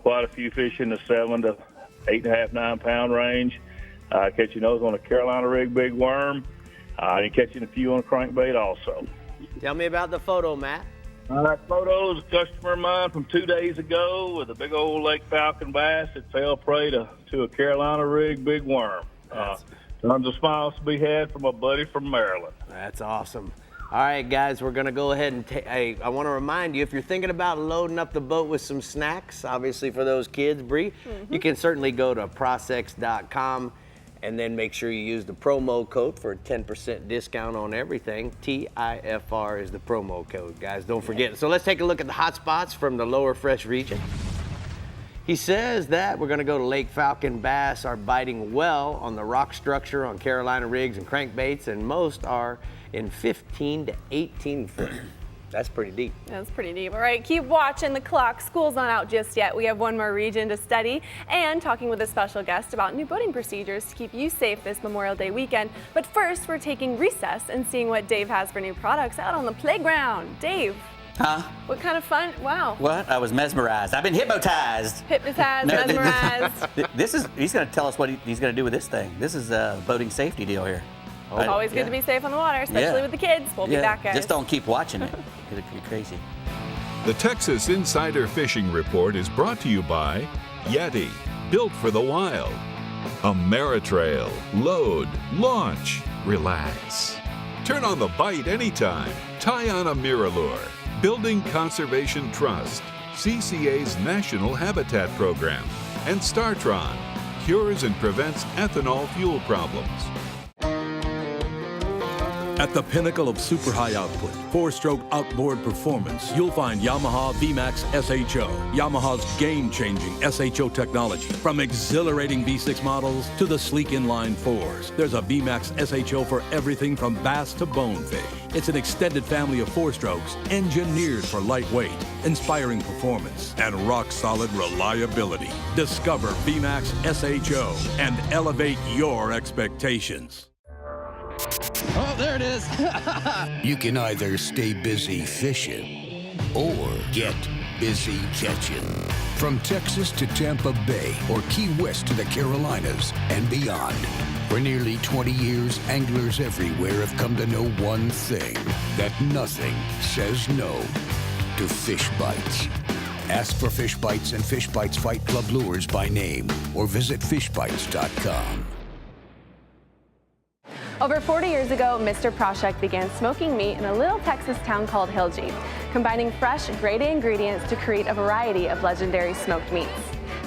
quite a few fish in the 7 to 8.5, 9 pound range. Catching those on a Carolina rig big worm, and catching a few on a crankbait also. Tell me about the photo, Matt. Photos, a customer of mine from 2 days ago with a big old Lake Falcon bass that fell prey to a Carolina rig big worm. Tons of smiles to be had from a buddy from Maryland. That's awesome. All right, guys, we're going to go ahead and hey, I want to remind you, if you're thinking about loading up the boat with some snacks, obviously for those kids, Brie, you can certainly go to PRASEK'S.com and then make sure you use the promo code for a 10% discount on everything. TIFR is the promo code, guys. Don't forget. So let's take a look at the hot spots from the lower fresh region. He says that we're going to go to Lake Falcon. Bass are biting well on the rock structure on Carolina rigs and crankbaits, and most are in 15 to 18 foot. That's pretty deep. That's pretty deep. All right, keep watching the clock. School's not out just yet. We have one more region to study and talking with a special guest about new boating procedures to keep you safe this Memorial Day weekend. But first, we're taking recess and seeing what Dave has for new products out on the playground. Dave. Huh? What kind of fun? Wow. What? I was mesmerized. I've been hypnotized. Hypnotized, mesmerized. He's going to tell us what he's going to do with this thing. This is a boating safety deal here. It's always good to be safe on the water, especially with the kids. We'll be back, guys. Just don't keep watching it. It'll be crazy. The Texas Insider Fishing Report is brought to you by YETI, built for the wild. Ameritrail, load, launch, relax. Turn on the bite anytime. Tie on a Miralure. Building Conservation Trust, CCA's National Habitat Program, and STARTRON, cures and prevents ethanol fuel problems. At the pinnacle of super high output, 4-stroke outboard performance, you'll find Yamaha VMAX SHO. Yamaha's game-changing SHO technology. From exhilarating V6 models to the sleek inline 4s, there's a VMAX SHO for everything from bass to bonefish. It's an extended family of 4-strokes engineered for lightweight, inspiring performance, and rock-solid reliability. Discover VMAX SHO and elevate your expectations. Oh, there it is. You can either stay busy fishing or get busy catching. From Texas to Tampa Bay or Key West to the Carolinas and beyond. For nearly 20 years, anglers everywhere have come to know one thing, that nothing says no to fish bites. Ask for Fish Bites and Fish Bites Fight Club lures by name or visit fishbites.com. Over 40 years ago, Mr. Proshek began smoking meat in a little Texas town called Hilgi, combining fresh, grade A ingredients to create a variety of legendary smoked meats.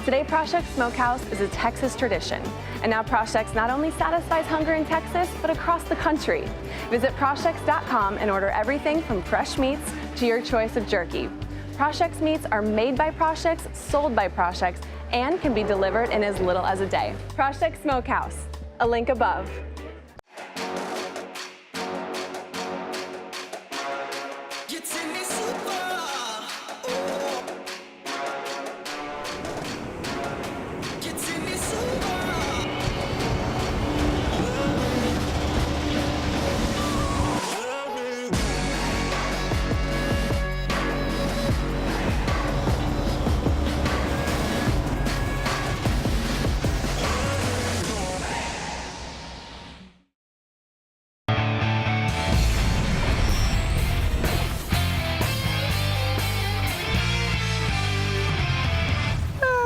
Today, Proshek's Smokehouse is a Texas tradition, and now Proshek's not only satisfies hunger in Texas, but across the country. Visit PRASEK'S.com and order everything from fresh meats to your choice of jerky. Proshek's meats are made by Proshek's, sold by Proshek's, and can be delivered in as little as a day. Proshek's Smokehouse, a link above.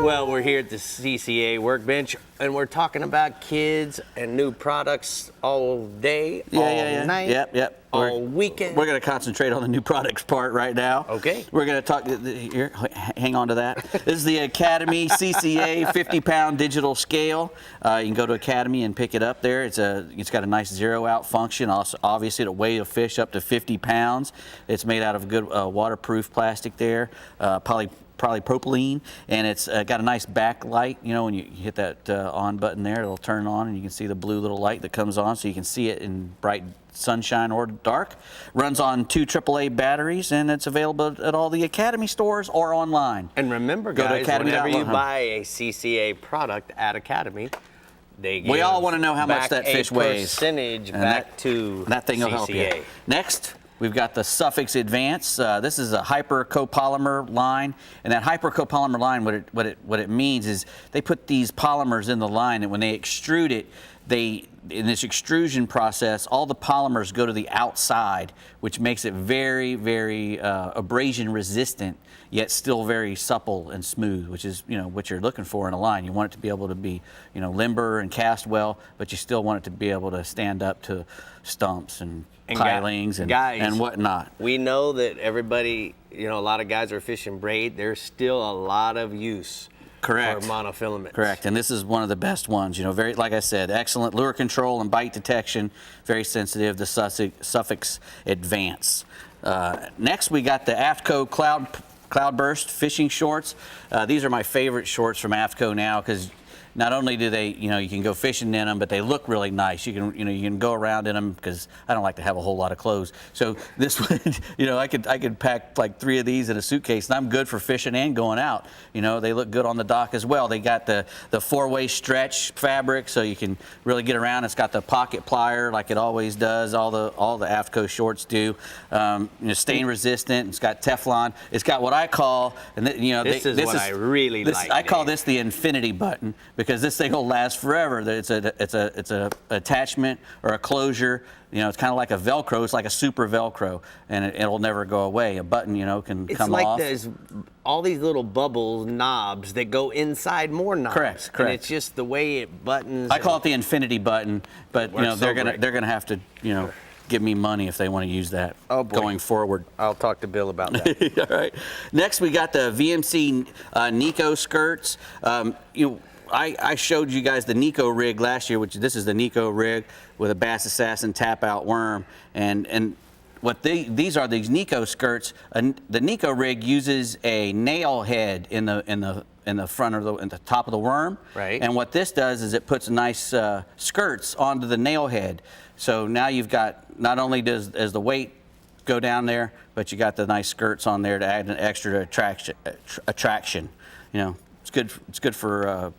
Well, we're here at the CCA workbench, and we're talking about kids and new products all day, all night, all weekend. We're going to concentrate on the new products part right now. Okay. We're going to talk, here, hang on to that. This is the Academy CCA 50-pound digital scale. You can go to Academy and pick it up there. It's got a nice zero-out function. Also, obviously, it'll weigh a fish up to 50 pounds. It's made out of good waterproof plastic there, polypropylene, and it's got a nice backlight. You know, when you hit that on button there, it'll turn on, and you can see the blue little light that comes on, so you can see it in bright sunshine or dark. Runs on 2 AAA batteries, and it's available at all the Academy stores or online. And remember, Go to guys, whenever you academy.com. buy a CCA product at Academy, they give We all want to know how much that fish weighs. Percentage And back to that thing will help you. CCA. Next, we've got the SUFFIX Advance. This is a hypercopolymer line, and that hypercopolymer line, what it means is they put these polymers in the line, and when they extrude it, in this extrusion process, all the polymers go to the outside, which makes it very, very abrasion resistant, yet still very supple and smooth, which is what you're looking for in a line. You want it to be able to be limber and cast well, but you still want it to be able to stand up to stumps and pilings and whatnot. We know that everybody, a lot of guys are fishing braid. There's still a lot of use. Correct. For monofilament. Correct, and this is one of the best ones. Very, like I said, excellent lure control and bite detection. Very sensitive. The SUFFIX Advance. Next, we got the AFTCO Cloudburst fishing shorts. These are my favorite shorts from AFTCO now because not only do they, you can go fishing in them, but they look really nice. You can go around in them because I don't like to have a whole lot of clothes. So this one, I could pack like 3 of these in a suitcase, and I'm good for fishing and going out. They look good on the dock as well. They got the 4-way stretch fabric, so you can really get around. It's got the pocket plier like it always does. All the AFTCO shorts do. Stain resistant. It's got Teflon. It's got what I call, this is what I really like. I call this the infinity button, because this thing will last forever. It's a attachment or a closure. It's kind of like a Velcro. It's like a super Velcro, and it'll never go away. A button, can come off. It's like there's all these little bubble knobs that go inside more knobs. Correct. And it's just the way it buttons. I call it the infinity button, but they're great. gonna have to give me money if they want to use that going forward. I'll talk to Bill about that. All right. Next, we got the VMC Nico skirts. I showed you guys the Nico rig last year, which this is the Nico rig with a Bass Assassin tap out worm, and what these are these Nico skirts. The Nico rig uses a nail head in the front of in the top of the worm, right? And what this does is it puts nice skirts onto the nail head. So now you've got, not only does the weight go down there, but you got the nice skirts on there to add an extra attraction. It's good for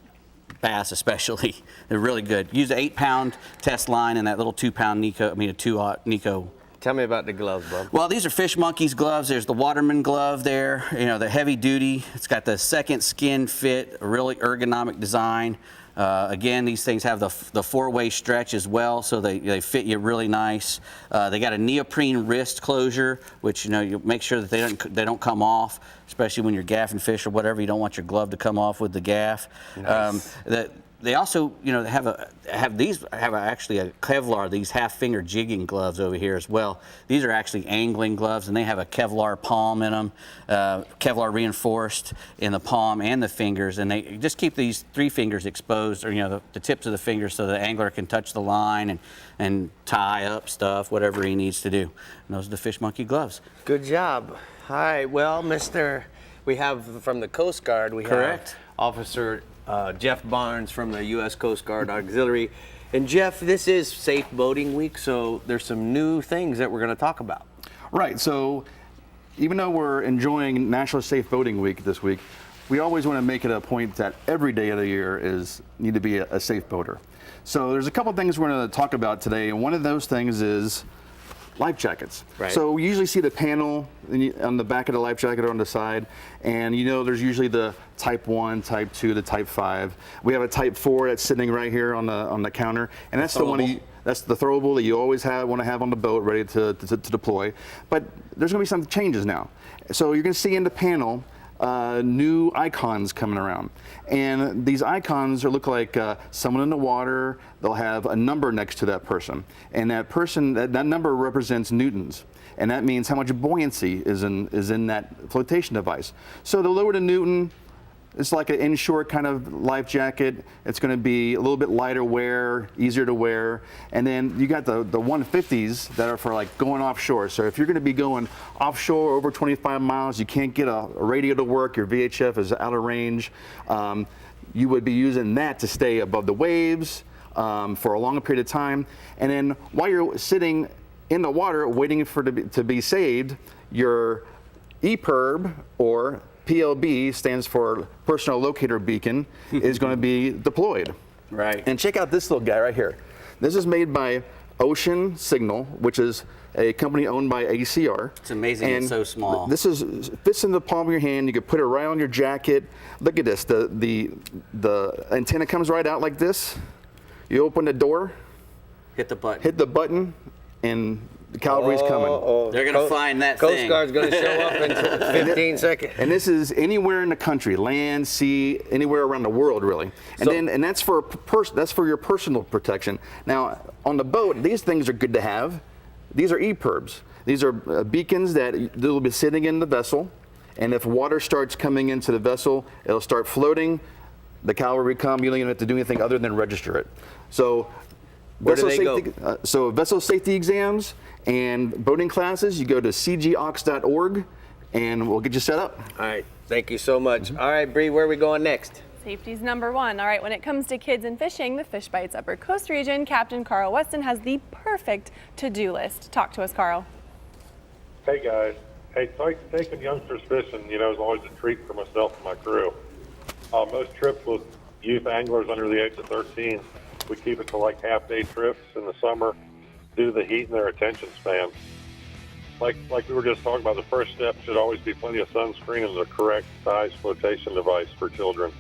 bass especially. They're really good. Use an 8-pound test line and that little 2-pound Nico, a 2-aught Nico. Tell me about the gloves, bub. Well, these are Fish Monkeys gloves. There's the Waterman glove there, the heavy duty. It's got the second skin fit, a really ergonomic design. Again, these things have the 4-way stretch as well, so they fit you really nice. They got a neoprene wrist closure, which you make sure that they don't come off, especially when you're gaffing fish or whatever. You don't want your glove to come off with the gaff. Nice. They also, have actually a Kevlar, these half-finger jigging gloves over here as well. These are actually angling gloves, and they have a Kevlar palm in them, Kevlar reinforced in the palm and the fingers, and they just keep these 3 fingers exposed, or the tips of the fingers, so the angler can touch the line and tie up stuff, whatever he needs to do. And those are the Fish Monkey gloves. Good job. All right. Well, we have from the Coast Guard. We Correct. have Officer Jeff Barnes from the U.S. Coast Guard Auxiliary. And Jeff, this is Safe Boating Week, so there's some new things that we're going to talk about. Right, so even though we're enjoying National Safe Boating Week this week, we always want to make it a point that every day of the year need to be a safe boater. So there's a couple things we're going to talk about today, and one of those things is life jackets. Right. So we usually see the panel on the back of the life jacket or on the side, and there's usually the Type 1, Type 2, the Type 5. We have a Type 4 that's sitting right here on the counter, and that's the one that's the throwable that you always want to have on the boat ready to deploy. But there's going to be some changes now. So you're going to see in the panel new icons coming around, and these icons look like someone in the water. They'll have a number next to that person, and that number represents newtons, and that means how much buoyancy is in that flotation device. So the lower the newton, it's like an inshore kind of life jacket. It's going to be a little bit lighter wear, easier to wear. And then you got the 150s that are for like going offshore. So if you're going to be going offshore over 25 miles, you can't get a radio to work, your VHF is out of range, you would be using that to stay above the waves for a longer period of time. And then while you're sitting in the water waiting for to be saved, your EPIRB, or PLB, stands for Personal Locator Beacon, is going to be deployed. Right. And check out this little guy right here. This is made by Ocean Signal, which is a company owned by ACR. It's amazing, and it's so small. This fits in the palm of your hand. You can put it right on your jacket. Look at this. The antenna comes right out like this. You open the door. Hit the button. Hit the button, and the cavalry's coming. They're going to find that Coast thing. Guard's going to show up in 15 seconds. And this is anywhere in the country, land, sea, anywhere around the world, really. And that's for your personal protection. Now, on the boat, these things are good to have. These are EPIRBs. These are beacons that will be sitting in the vessel, and if water starts coming into the vessel, it'll start floating. The cavalry come. You don't even have to do anything other than register it. So, Where do they so vessel safety exams and boating classes, you go to cgox.org, and we'll get you set up. All right. Thank you so much. All right, Bree, where are we going next? Safety's number one. All right, when it comes to kids and fishing, the Fish Bites Upper Coast region, Captain Carl Weston has the perfect to-do list. Talk to us, Carl. Hey, guys. Hey, taking youngsters fishing, is always a treat for myself and my crew. Most trips with youth anglers under the age of 13, we keep it to like half-day trips in the summer due to the heat and their attention span. Like we were just talking about, the first step should always be plenty of sunscreen and the correct size flotation device for children.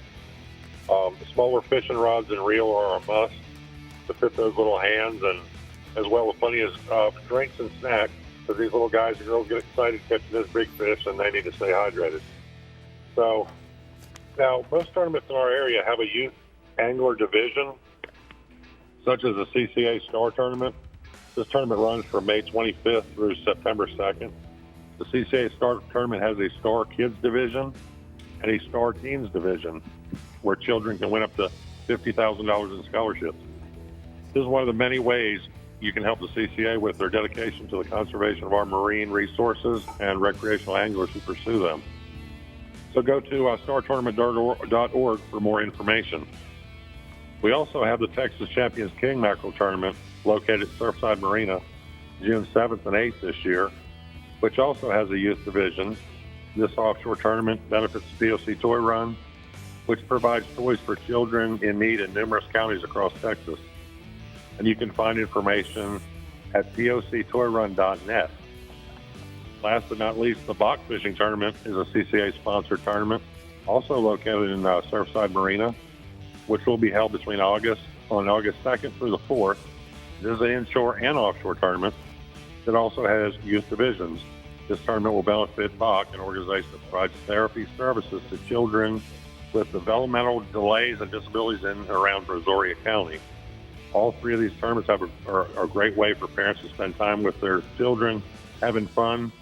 Smaller fishing rods and reel are a must to fit those little hands, and as well as plenty of drinks and snacks, because these little guys and girls get excited catching this big fish and they need to stay hydrated. So now most tournaments in our area have a youth angler division, such as the CCA Star Tournament. This tournament runs from May 25th through September 2nd. The CCA Star Tournament has a Star Kids division and a Star Teens division, where children can win up to $50,000 in scholarships. This is one of the many ways you can help the CCA with their dedication to the conservation of our marine resources and recreational anglers who pursue them. So go to startournament.org for more information. We also have the Texas Champions King Mackerel Tournament located at Surfside Marina, June 7th and 8th this year, which also has a youth division. This offshore tournament benefits POC Toy Run, which provides toys for children in need in numerous counties across Texas. And you can find information at poctoyrun.net. Last but not least, the Bach Fishing Tournament is a CCA-sponsored tournament, also located in Surfside Marina, which will be held on August 2nd through the 4th. This is an inshore and offshore tournament that also has youth divisions. This tournament will benefit Bach, an organization that provides therapy services to children with developmental delays and disabilities in and around Brazoria County. All three of these tournaments are a great way for parents to spend time with their children, having fun,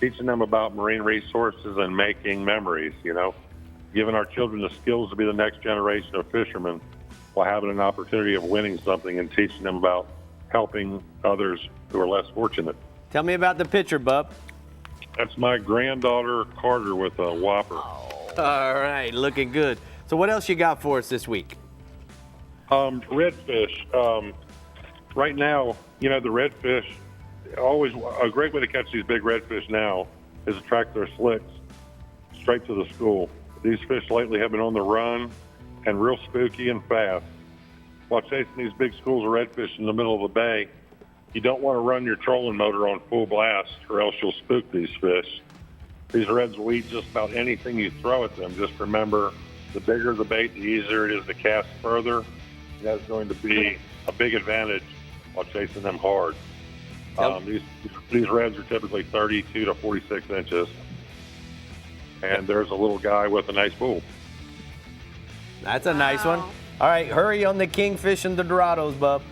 teaching them about marine resources and making memories, giving our children the skills to be the next generation of fishermen while having an opportunity of winning something and teaching them about helping others who are less fortunate. Tell me about the picture, Bub. That's my granddaughter, Carter, with a whopper. All right, looking good. So what else you got for us this week? Redfish. Right now, the redfish, always a great way to catch these big redfish now is to track their slicks straight to the school. These fish lately have been on the run and real spooky and fast. While chasing these big schools of redfish in the middle of the bay, you don't want to run your trolling motor on full blast or else you'll spook these fish. These reds will eat just about anything you throw at them. Just remember, the bigger the bait, the easier it is to cast further. That's going to be a big advantage while chasing them hard. These reds are typically 32 to 46 inches. And there's a little guy with a nice pool. That's a nice one. All right, hurry on the kingfish and the Dorados, Bub.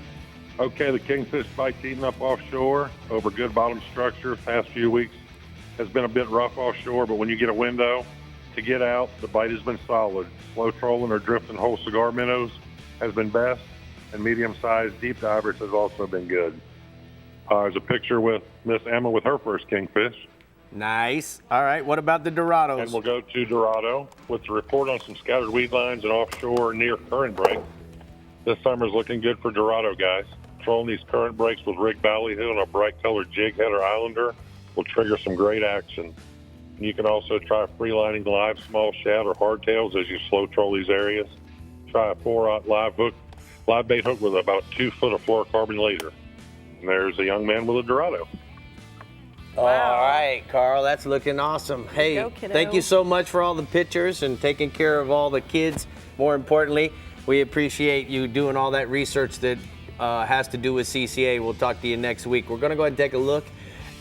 Okay, the kingfish bite's eating up offshore over good bottom structure. Past few weeks has been a bit rough offshore, but when you get a window to get out, the bite has been solid. Slow trolling or drifting whole cigar minnows has been best, and medium-sized deep divers has also been good. There's a picture with Miss Emma with her first kingfish. Nice. All right, what about the Dorados? And we'll go to Dorado with a report on some scattered weed lines and offshore near current breaks. This summer's looking good for Dorado, guys. Trolling these current breaks with rig ballyhoo and a bright colored jig head or islander will trigger some great action. You can also try freelining live small shad or hardtails as you slow troll these areas. Try a 4-aught live bait hook with about 2 foot of fluorocarbon leader. And there's a young man with a Dorado. All right, Carl, that's looking awesome. Hey, go, kiddo. thank you so much for all the pictures and taking care of all the kids. More importantly, we appreciate you doing all that research that has to do with CCA. We'll talk to you next week. We're going to go ahead and take a look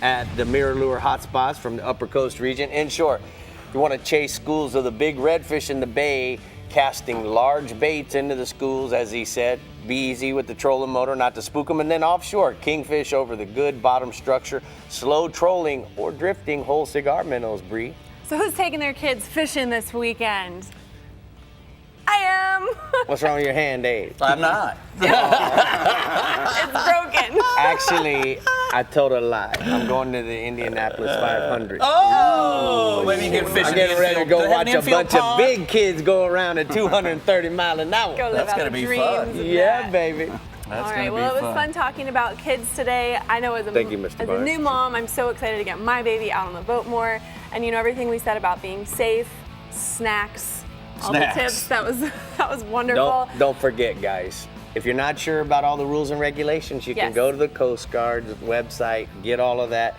at the mirror lure hotspots from the Upper Coast region. In short, if you want to chase schools of the big redfish in the bay, casting large baits into the schools, as he said, be easy with the trolling motor, not to spook them. And then offshore, kingfish over the good bottom structure, slow trolling or drifting whole cigar minnows, Brie. So who's taking their kids fishing this weekend? I am. What's wrong with your hand, Dave? I'm not. It's broken. Actually, I told a lie. I'm going to the Indianapolis 500. Oh, maybe you can fish. I'm getting ready to go watch a bunch of big kids go around at 230 miles an hour. Go live That's out gonna the be dreams fun. of Yeah, that. baby. All right, well, it was fun talking about kids today. I know as Thank you, Mr. a Barnes. new mom, I'm so excited to get my baby out on the boat more. And you know, everything we said about being safe, snacks, all the tips, that was wonderful. Don't forget, guys. If you're not sure about all the rules and regulations, you can Yes. go to the Coast Guard's website, get all of that.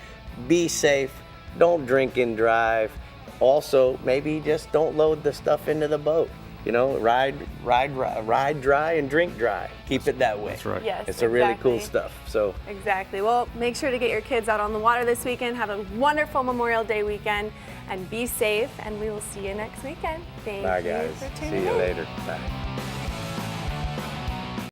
Be safe. Don't drink and drive. Also, maybe just don't load the stuff into the boat. You know, ride dry and drink dry. Keep it that way. That's right. Yes, It's a really cool exactly. stuff. So Exactly. Well, make sure to get your kids out on the water this weekend. Have a wonderful Memorial Day weekend and be safe. And we will see you next weekend. Thank bye, you guys. for See tuning you in. later. Bye.